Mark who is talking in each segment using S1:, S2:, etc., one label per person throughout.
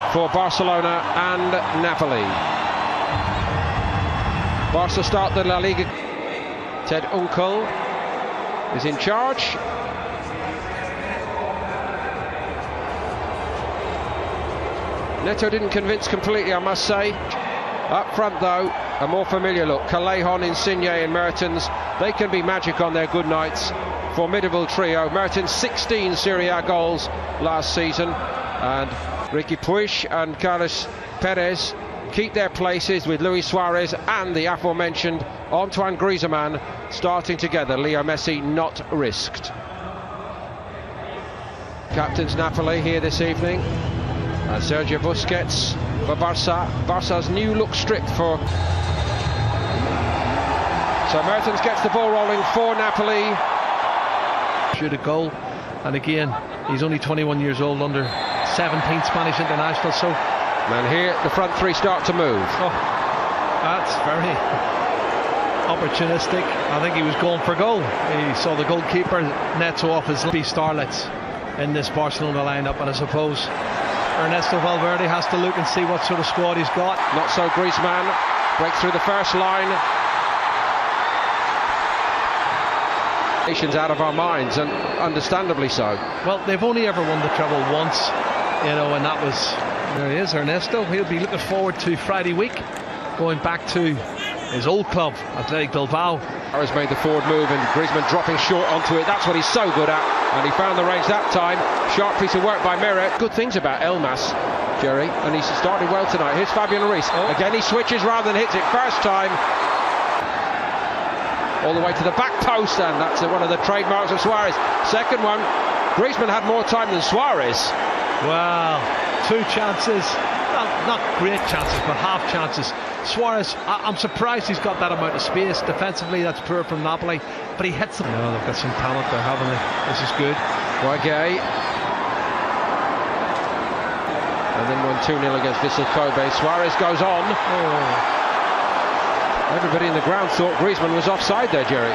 S1: for Barcelona and Napoli. Barca start the La Liga. Ted Unkel is in charge. Neto didn't convince completely, I must say. Up front though, a more familiar look. Callejon, Insigne and Mertens, they can be magic on their good nights. Formidable trio. Mertens 16 Serie A goals last season, and Riqui Puig and Carlos Perez keep their places with Luis Suarez and the aforementioned Antoine Griezmann starting together. Leo Messi not risked. Captains Napoli here this evening. And Sergio Busquets for Barca. Barca's new look strip for. So Mertens gets the ball rolling for Napoli.
S2: Shoot a goal, and again he's only 21 years old, under 17 Spanish international. So,
S1: and here the front three start to move.
S2: Oh, that's very opportunistic. I think he was going for goal. He saw the goalkeeper Neto off his be starlets in this Barcelona lineup, and I suppose Ernesto Valverde has to look and see what sort of squad he's got.
S1: Not so Griezmann, breaks through the first line. Out of our minds, and understandably so.
S2: Well, they've only ever won the treble once, you know, and that was, there he is, Ernesto. He'll be looking forward to Friday week, going back to his old club, Athletic Bilbao.
S1: Has made the forward move, and Griezmann dropping short onto it. That's what he's so good at, and he found the range that time. Sharp piece of work by Meret. Good things about Elmas, Jerry, and he's started well tonight. Here's Fabian Ruiz. Again he switches rather than hits it first time. All the way to the back post, and that's one of the trademarks of Suarez. Second one, Griezmann had more time than Suarez.
S2: Well, two chances, well, not great chances, but half chances. Suarez, I'm surprised he's got that amount of space. Defensively, that's poor from Napoli, but he hits them. You know, they've got some talent there, haven't they? This is good.
S1: Wagay. And then won 2-0 against Vissel Kobe. Suarez goes on. Oh. Everybody in the ground thought Griezmann was offside there, Jerry.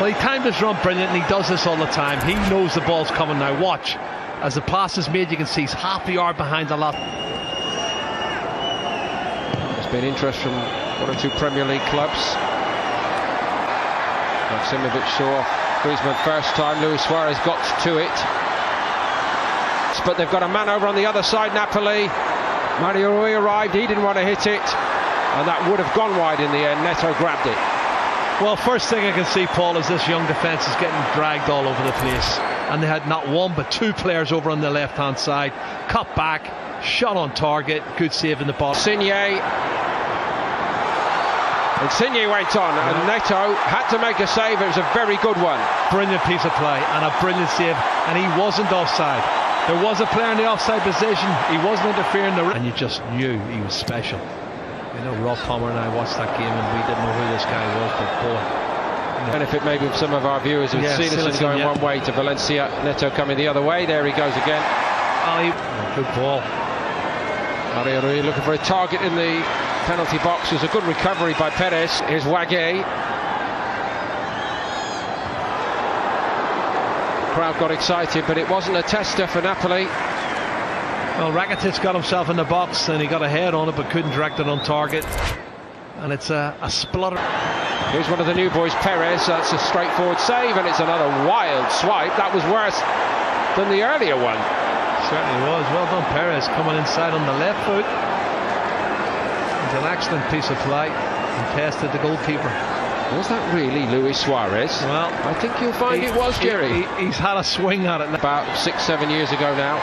S2: Well, he timed his run brilliant, and he does this all the time. He knows the ball's coming now. Watch. As the pass is made, you can see he's half a yard behind a lot.
S1: There's been interest from one or two Premier League clubs. Maximovic saw Griezmann first time. Luis Suarez got to it. But they've got a man over on the other side, Napoli. Mario Rui arrived. He didn't want to hit it, and that would have gone wide in the end. Neto grabbed it.
S2: Well, first thing I can see, Paul, is this young defence is getting dragged all over the place, and they had not one but two players over on the left hand side. Cut back, shot on target, good save in the ball.
S1: Insigne went on, and Neto had to make a save. It was a very good one.
S2: Brilliant piece of play and a brilliant save, and he wasn't offside. There was a player in the offside position. He wasn't interfering, and you just knew he was special. You know, Rob Palmer and I watched that game, and we didn't know who this guy was, but boy.
S1: Benefit maybe of some of our viewers with Silas going one way to Valencia, Neto coming the other way. There he goes again.
S2: Good ball.
S1: Mario Rui looking for a target in the penalty box. There's a good recovery by Perez. Here's Wagay. Crowd got excited, but it wasn't a tester for Napoli.
S2: Well, Rakitic got himself in the box, and he got a head on it, but couldn't direct it on target. And it's a splutter.
S1: Here's one of the new boys, Perez. That's a straightforward save, and it's another wild swipe. That was worse than the earlier one.
S2: Certainly was. Well done, Perez, coming inside on the left foot. It's an excellent piece of play, and tested the goalkeeper.
S1: Was that really Luis Suarez?
S2: Well,
S1: I think you'll find it was, Jerry.
S2: He's had a swing at it now.
S1: About 6-7 years ago now.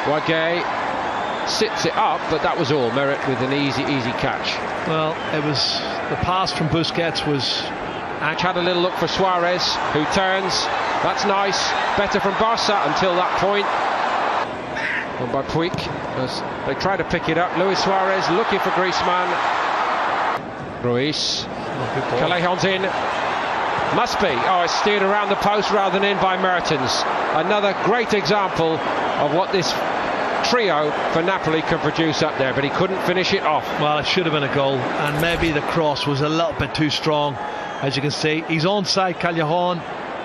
S1: Wagay sits it up, but that was all. Meret with an easy catch.
S2: Well, it was the pass from Busquets was.
S1: Had a little look for Suarez, who turns. That's nice. Better from Barca until that point. One by Puig as they try to pick it up. Luis Suarez looking for Griezmann. Ruiz. Callejon's in. Must be. Oh, it's steered around the post rather than in by Mertens. Another great example of what this trio for Napoli can produce up there, but he couldn't finish it off.
S2: Well, it should have been a goal, and maybe the cross was a little bit too strong. As you can see, he's onside. Callejon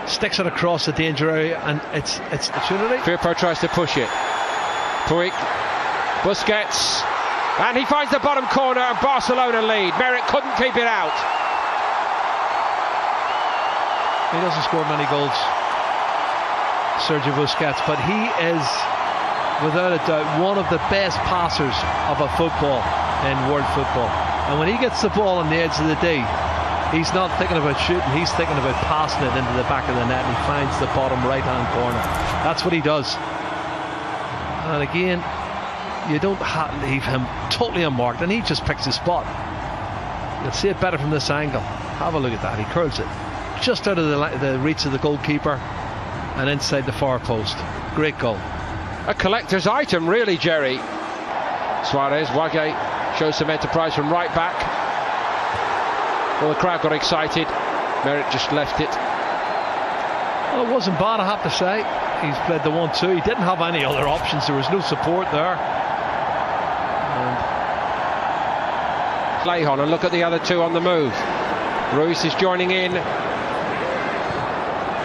S2: sticks it across the danger area, and it's opportunity.
S1: Firpo tries to push it. Puig Busquets, and he finds the bottom corner and Barcelona lead. Merritt couldn't keep it out.
S2: He doesn't score many goals, Sergio Busquets, but he is without a doubt one of the best passers of a football in world football. And when he gets the ball on the edge of the D, he's not thinking about shooting, he's thinking about passing it into the back of the net, and he finds the bottom right hand corner. That's what he does. And again, you don't leave him totally unmarked, and he just picks his spot. You'll see it better from this angle. Have a look at that. He curls it just out of the reach of the goalkeeper and inside the far post. Great goal.
S1: A collector's item, really, Jerry. Suarez, Wage shows some enterprise from right back. Well, the crowd got excited. Merritt just left it.
S2: Well, it wasn't bad, I have to say. He's played the 1-2. He didn't have any other options. There was no support there.
S1: Lejon, and look at the other two on the move. Ruiz is joining in.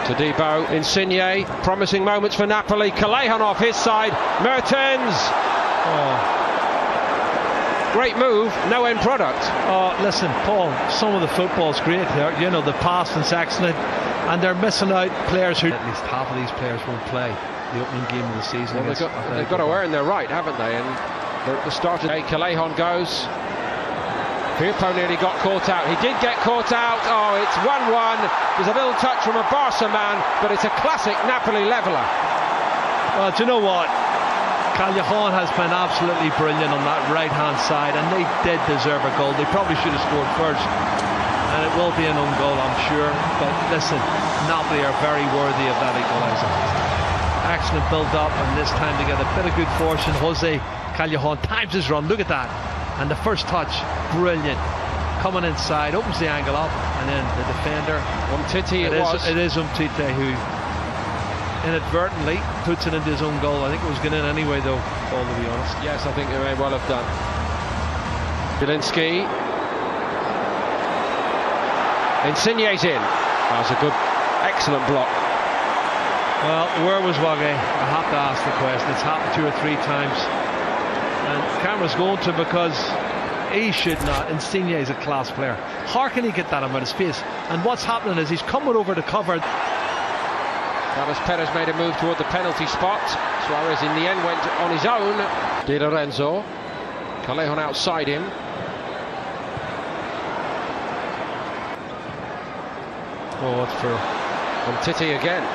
S1: Todibo, Insigne, promising moments for Napoli. Callejon off his side. Mertens. Oh. Great move, no end product.
S2: Oh, listen, Paul, some of the football's great here. You know, the passing's excellent, and they're missing out players who... At least half of these players won't play the opening game of the season.
S1: Well, they've got to earn their right, haven't they? And they're at the start of the day. Callejon goes. Firpo nearly got caught out. He did get caught out. Oh, it's 1-1. There's a little touch from a Barca man, but it's a classic Napoli leveller.
S2: Well, do you know what? Callejon has been absolutely brilliant on that right hand side, and they did deserve a goal. They probably should have scored first, and it will be an own goal, I'm sure. But listen, Napoli are very worthy of that equaliser. Excellent build up, and this time they get a bit of good fortune. Jose Callejon times his run. Look at that, and the first touch, brilliant. Coming inside, opens the angle up, and then the defender.
S1: Umtiti
S2: it is Umtiti who inadvertently puts it into his own goal. I think it was going in anyway, though, Paul, to be honest.
S1: Yes, I think they may well have done. Bielinski. Insigne's in. That was a good, excellent block.
S2: Well, where was Wage? I have to ask the question. It's happened 2 or 3 times, and camera's going to, because he should not. Insigne is a class player. How can he get that amount of space? And what's happening is he's coming over to cover.
S1: Carlos Perez made a move toward the penalty spot. Suarez in the end went on his own. Di Lorenzo. Callejon outside him.
S2: Oh, what's for
S1: Umtiti again.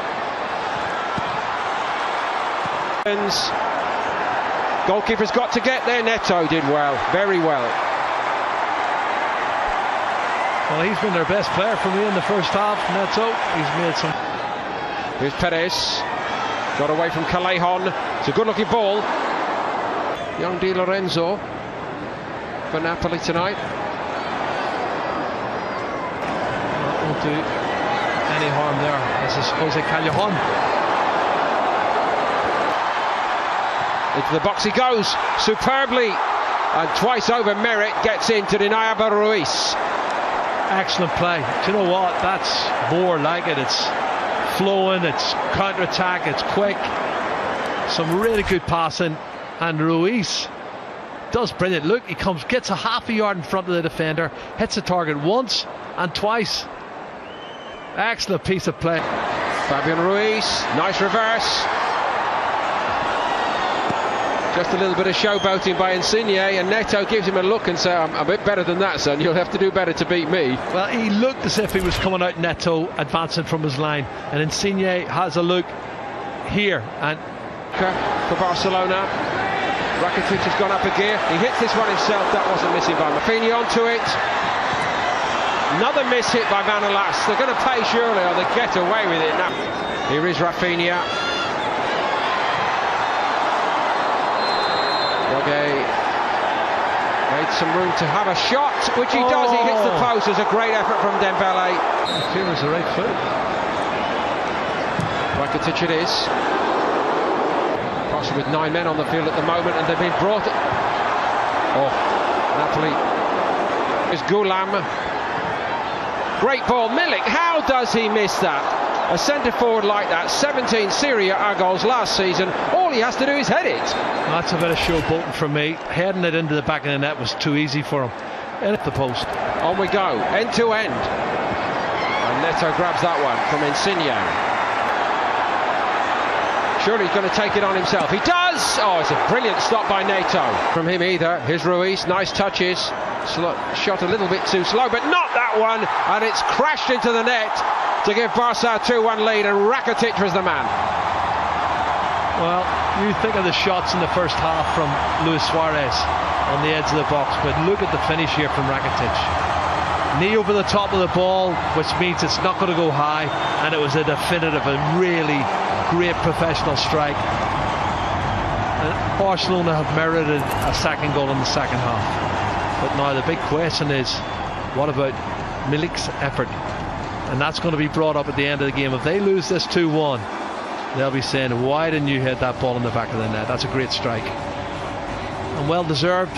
S1: Goalkeeper's got to get there. Neto did well, very well.
S2: Well, he's been their best player for me in the first half. Neto, he's made some.
S1: Here's Perez, got away from Callejon. It's a good looking ball. Young Di Lorenzo for Napoli tonight.
S2: That won't do any harm there. This is Jose Callejon.
S1: Into the box he goes, superbly, and twice over Merritt gets in to deny Abel Ruiz.
S2: Excellent play. Do you know what? That's more like it. It's flowing, it's counter-attack, it's quick, some really good passing, and Ruiz does brilliant. Look, he gets a half a yard in front of the defender, hits the target once and twice. Excellent piece of play.
S1: Fabian Ruiz, nice reverse. Just a little bit of showboating by Insigne, and Neto gives him a look and says, I'm a bit better than that, son. You'll have to do better to beat me.
S2: Well, he looked as if he was coming out Neto, advancing from his line, and Insigne has a look here. And
S1: for Barcelona, Rakitic has gone up a gear. He hits this one himself. That wasn't missing by Rafinha onto it. Another miss hit by Manolas. They're going to pay surely, or they get away with it now. Here is Rafinha. Made some room to have a shot, which he does. He hits the post. There's a great effort from Dembele.
S2: Here was the right foot.
S1: Rakitic it is. Barca with 9 men on the field at the moment, and they've been brought. Oh, Napoli. Here's Gulam. Great ball. Milik, how does he miss that? A centre forward like that, 17 Serie A goals last season, all he has to do is head it.
S2: That's a bit of showboating from me. Heading it into the back of the net was too easy for him. In at the post.
S1: On we go, end to end. And Neto grabs that one from Insigne. Surely he's going to take it on himself. He does! Oh, it's a brilliant stop by Neto. From him either. Here's Ruiz, nice touches. Shot a little bit too slow, but not that one. And it's crashed into the net to give Barca a 2-1 lead, and Rakitic was the man.
S2: Well, you think of the shots in the first half from Luis Suarez on the edge of the box, but look at the finish here from Rakitic. Knee over the top of the ball, which means it's not going to go high, and it was a definitive, a really great professional strike. And Barcelona have merited a second goal in the second half. But now the big question is, what about Milik's effort? And that's going to be brought up at the end of the game. If they lose this 2-1, they'll be saying, why didn't you hit that ball in the back of the net? That's a great strike. And well deserved.